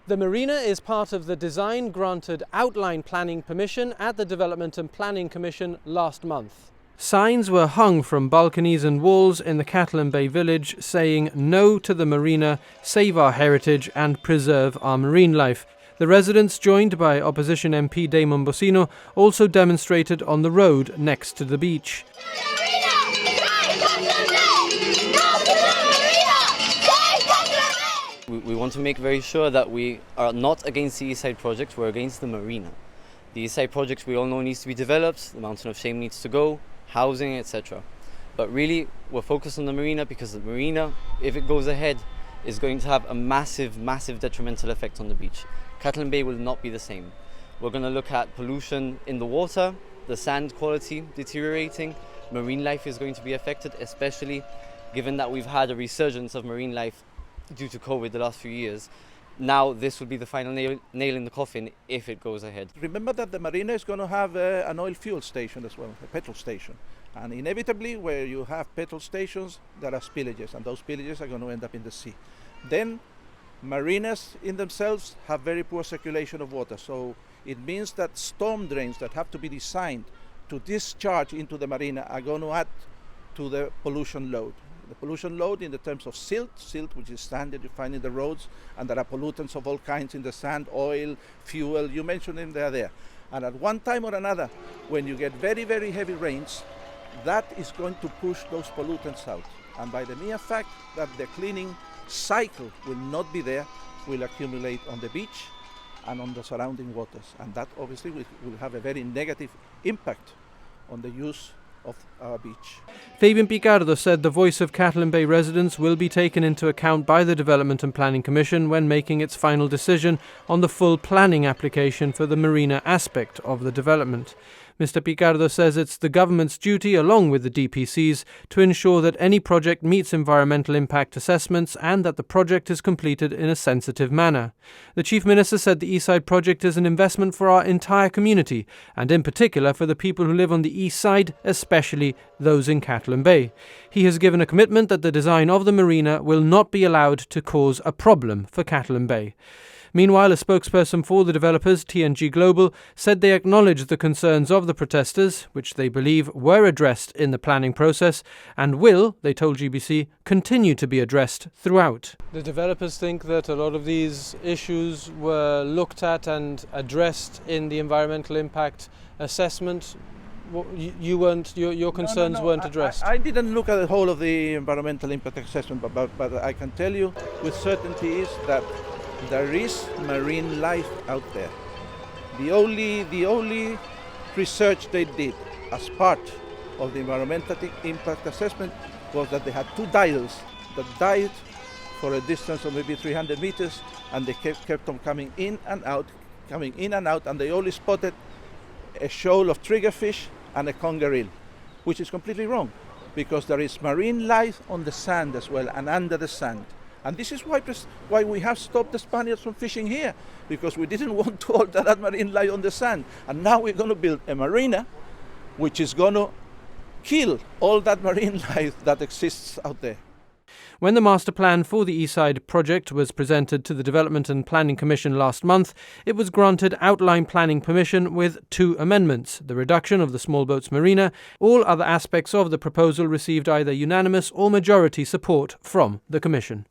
The marina is part of the design granted outline planning permission at the Development and Planning Commission last month. Signs were hung from balconies and walls in the Catalan Bay village saying no to the marina, save our heritage and preserve our marine life. The residents, joined by opposition MP Damon Bocino, also demonstrated on the road next to the beach. We want to make very sure that we are not against the Eastside project, we're against the marina. The Eastside project, we all know, needs to be developed, the Mountain of Shame needs to go, housing, etc. But really, we're focused on the marina because the marina, if it goes ahead, is going to have a massive, massive detrimental effect on the beach. Catalan Bay will not be the same. We're going to look at pollution in the water, the sand quality deteriorating, marine life is going to be affected, especially given that we've had a resurgence of marine life due to COVID the last few years. Now this will be the final nail in the coffin if it goes ahead. Remember that the marina is going to have an oil fuel station as well, a petrol station. And inevitably, where you have petrol stations, there are spillages, and those spillages are going to end up in the sea. Then marinas in themselves have very poor circulation of water, so it means that storm drains that have to be designed to discharge into the marina are going to add to the pollution load. The pollution load in the terms of silt, which is sand that you find in the roads, and there are pollutants of all kinds in the sand, oil, fuel, you mentioned them, they are there. And at one time or another, when you get very, very heavy rains, that is going to push those pollutants out. And by the mere fact that the cleaning cycle will not be there, will accumulate on the beach and on the surrounding waters. And that obviously will have a very negative impact on the use of our beach. Fabian Picardo said the voice of Catalan Bay residents will be taken into account by the Development and Planning Commission when making its final decision on the full planning application for the marina aspect of the development. Mr. Picardo says it's the government's duty, along with the DPCs, to ensure that any project meets environmental impact assessments and that the project is completed in a sensitive manner. The Chief Minister said the Eastside project is an investment for our entire community, and in particular for the people who live on the east side, especially those in Catalan Bay. He has given a commitment that the design of the marina will not be allowed to cause a problem for Catalan Bay. Meanwhile, a spokesperson for the developers, TNG Global, said they acknowledged the concerns of the protesters, which they believe were addressed in the planning process, and will, they told GBC, continue to be addressed throughout. The developers think that a lot of these issues were looked at and addressed in the environmental impact assessment. Your concerns weren't addressed? I didn't look at the whole of the environmental impact assessment, but I can tell you with certainty is that there is marine life out there. The only research they did as part of the environmental impact assessment was that they had two divers that dived for a distance of maybe 300 meters, and they kept on coming in and out, and they only spotted a shoal of triggerfish and a conger eel, which is completely wrong, because there is marine life on the sand as well and under the sand. And this is why we have stopped the Spaniards from fishing here, because we didn't want to alter that marine life on the sand. And now we're going to build a marina which is going to kill all that marine life that exists out there. When the master plan for the Eastside project was presented to the Development and Planning Commission last month, it was granted outline planning permission with 2 amendments: the reduction of the small boats marina. All other aspects of the proposal received either unanimous or majority support from the Commission.